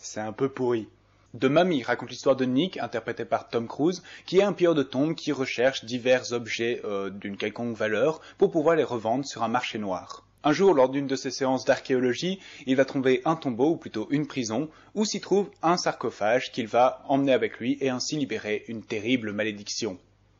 c'est un peu pourri. The Mummy raconte l'histoire de Nick, interprété par Tom Cruise, qui est un pilleur de tombes qui recherche divers objets d'une quelconque valeur pour pouvoir les revendre sur un marché noir. Un jour, lors d'une de ses séances d'archéologie, il va trouver un tombeau, ou plutôt une prison, où s'y trouve un sarcophage qu'il va emmener avec lui et ainsi libérer une terrible malédiction.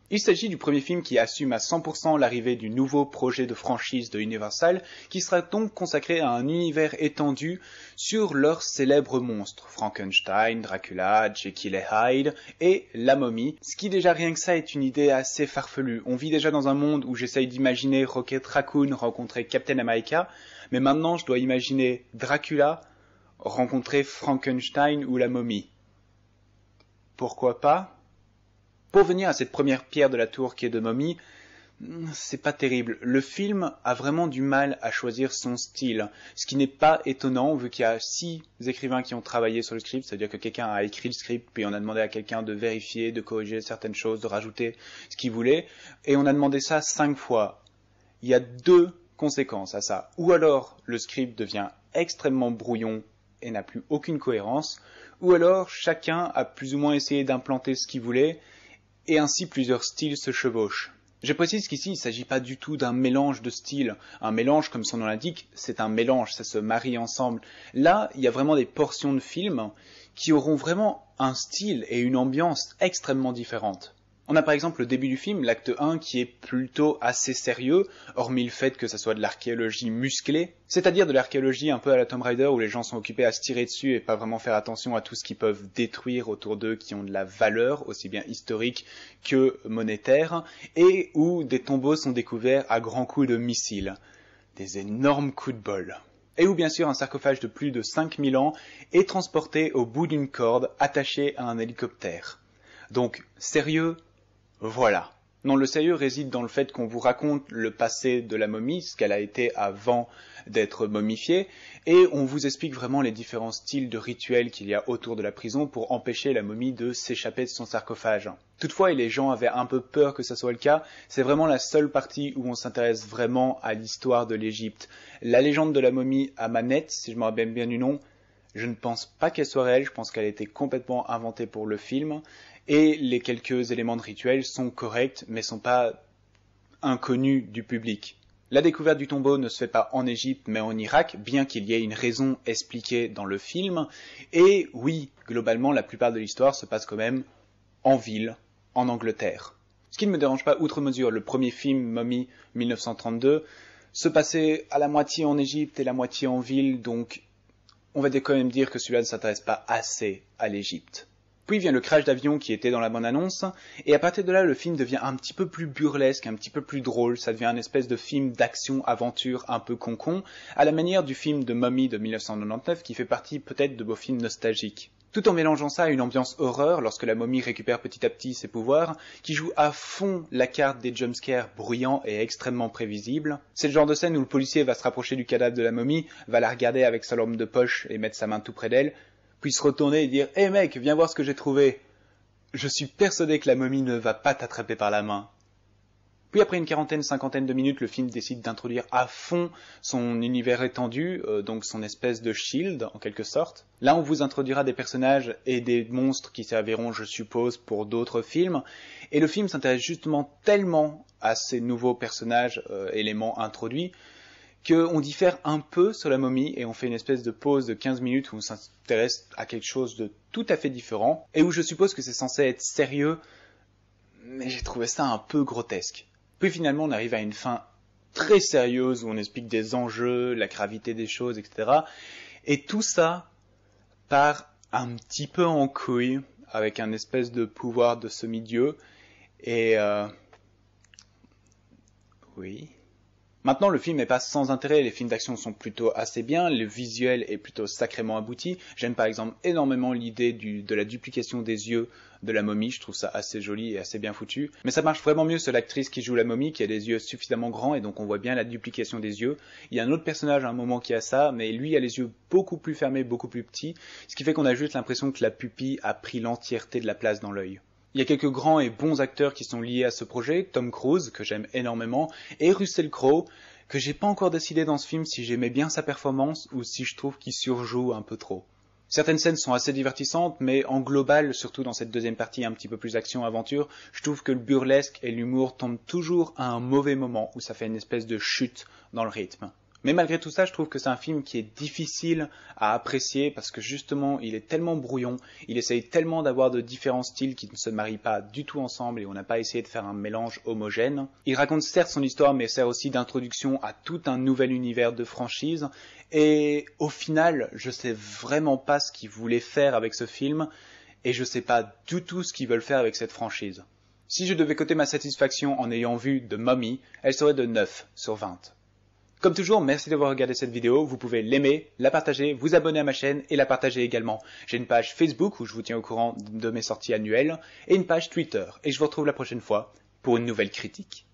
Il s'agit du premier film qui assume à 100% l'arrivée du nouveau projet de franchise de Universal, qui sera donc consacré à un univers étendu sur leurs célèbres monstres, Frankenstein, Dracula, Jekyll et Hyde, et la momie, ce qui déjà rien que ça est une idée assez farfelue. On vit déjà dans un monde où j'essaye d'imaginer Rocket Raccoon rencontrer Captain America, mais maintenant je dois imaginer Dracula rencontrer Frankenstein ou la momie. Pourquoi pas ? Pour venir à cette première pierre de la tour qui est de Mommy, c'est pas terrible. Le film a vraiment du mal à choisir son style, ce qui n'est pas étonnant vu qu'il y a 6 écrivains qui ont travaillé sur le script, c'est-à-dire que quelqu'un a écrit le script, puis on a demandé à quelqu'un de vérifier, de corriger certaines choses, de rajouter ce qu'il voulait, et on a demandé ça 5 fois. Il y a 2 conséquences à ça. Ou alors le script devient extrêmement brouillon et n'a plus aucune cohérence, ou alors chacun a plus ou moins essayé d'implanter ce qu'il voulait, et ainsi plusieurs styles se chevauchent. Je précise qu'ici, il ne s'agit pas du tout d'un mélange de styles. Un mélange, comme son nom l'indique, c'est un mélange, ça se marie ensemble. Là, il y a vraiment des portions de films qui auront vraiment un style et une ambiance extrêmement différentes. On a par exemple le début du film, l'acte 1, qui est plutôt assez sérieux, hormis le fait que ça soit de l'archéologie musclée, c'est-à-dire de l'archéologie un peu à la Tomb Raider où les gens sont occupés à se tirer dessus et pas vraiment faire attention à tout ce qu'ils peuvent détruire autour d'eux qui ont de la valeur, aussi bien historique que monétaire, et où des tombeaux sont découverts à grands coups de missiles. Des énormes coups de bol. Et où bien sûr un sarcophage de plus de 5000 ans est transporté au bout d'une corde attachée à un hélicoptère. Donc, sérieux ? Voilà. Non, le sérieux réside dans le fait qu'on vous raconte le passé de la momie, ce qu'elle a été avant d'être momifiée, et on vous explique vraiment les différents styles de rituels qu'il y a autour de la prison pour empêcher la momie de s'échapper de son sarcophage. Toutefois, et les gens avaient un peu peur que ça soit le cas, c'est vraiment la seule partie où on s'intéresse vraiment à l'histoire de l'Égypte. La légende de la momie à Manette, si je me rappelle bien du nom, je ne pense pas qu'elle soit réelle, je pense qu'elle a été complètement inventée pour le film, et les quelques éléments de rituel sont corrects, mais sont pas inconnus du public. La découverte du tombeau ne se fait pas en Égypte, mais en Irak, bien qu'il y ait une raison expliquée dans le film, et oui, globalement, la plupart de l'histoire se passe quand même en ville, en Angleterre. Ce qui ne me dérange pas outre mesure, le premier film, Mummy 1932, se passait à la moitié en Égypte et la moitié en ville, donc on va quand même dire que celui-là ne s'intéresse pas assez à l'Égypte. Puis vient le crash d'avion qui était dans la bande-annonce, et à partir de là, le film devient un petit peu plus burlesque, un petit peu plus drôle, ça devient une espèce de film d'action-aventure un peu con-con, à la manière du film de Mummy de 1999, qui fait partie peut-être de vos films nostalgiques. Tout en mélangeant ça à une ambiance horreur, lorsque la momie récupère petit à petit ses pouvoirs, qui joue à fond la carte des jumpscares bruyants et extrêmement prévisibles. C'est le genre de scène où le policier va se rapprocher du cadavre de la momie, va la regarder avec sa lampe de poche et mettre sa main tout près d'elle, puis se retourner et dire « Hé mec, viens voir ce que j'ai trouvé !» Je suis persuadé que la momie ne va pas t'attraper par la main. Puis après une cinquantaine de minutes, le film décide d'introduire à fond son univers étendu, donc son espèce de shield en quelque sorte. Là on vous introduira des personnages et des monstres qui serviront, je suppose, pour d'autres films. Et le film s'intéresse justement tellement à ces nouveaux personnages, éléments introduits, qu'on diffère un peu sur la momie et on fait une espèce de pause de 15 minutes où on s'intéresse à quelque chose de tout à fait différent et où je suppose que c'est censé être sérieux, mais j'ai trouvé ça un peu grotesque. Puis finalement on arrive à une fin très sérieuse où on explique des enjeux, la gravité des choses, etc. Et tout ça part un petit peu en couille avec un espèce de pouvoir de semi-dieu et oui... Maintenant, le film n'est pas sans intérêt, les films d'action sont plutôt assez bien, le visuel est plutôt sacrément abouti. J'aime par exemple énormément l'idée de la duplication des yeux de la momie, je trouve ça assez joli et assez bien foutu. Mais ça marche vraiment mieux sur l'actrice qui joue la momie, qui a des yeux suffisamment grands et donc on voit bien la duplication des yeux. Il y a un autre personnage à un moment qui a ça, mais lui a les yeux beaucoup plus fermés, beaucoup plus petits, ce qui fait qu'on a juste l'impression que la pupille a pris l'entièreté de la place dans l'œil. Il y a quelques grands et bons acteurs qui sont liés à ce projet, Tom Cruise, que j'aime énormément, et Russell Crowe, que j'ai pas encore décidé dans ce film si j'aimais bien sa performance ou si je trouve qu'il surjoue un peu trop. Certaines scènes sont assez divertissantes, mais en global, surtout dans cette deuxième partie un petit peu plus action-aventure, je trouve que le burlesque et l'humour tombent toujours à un mauvais moment où ça fait une espèce de chute dans le rythme. Mais malgré tout ça, je trouve que c'est un film qui est difficile à apprécier parce que justement, il est tellement brouillon, il essaye tellement d'avoir de différents styles qui ne se marient pas du tout ensemble et on n'a pas essayé de faire un mélange homogène. Il raconte certes son histoire, mais sert aussi d'introduction à tout un nouvel univers de franchise. Et au final, je sais vraiment pas ce qu'ils voulaient faire avec ce film et je sais pas du tout ce qu'ils veulent faire avec cette franchise. Si je devais coter ma satisfaction en ayant vu The Mummy, elle serait de 9 sur 20. Comme toujours, merci d'avoir regardé cette vidéo, vous pouvez l'aimer, la partager, vous abonner à ma chaîne et la partager également. J'ai une page Facebook où je vous tiens au courant de mes sorties annuelles et une page Twitter. Et je vous retrouve la prochaine fois pour une nouvelle critique.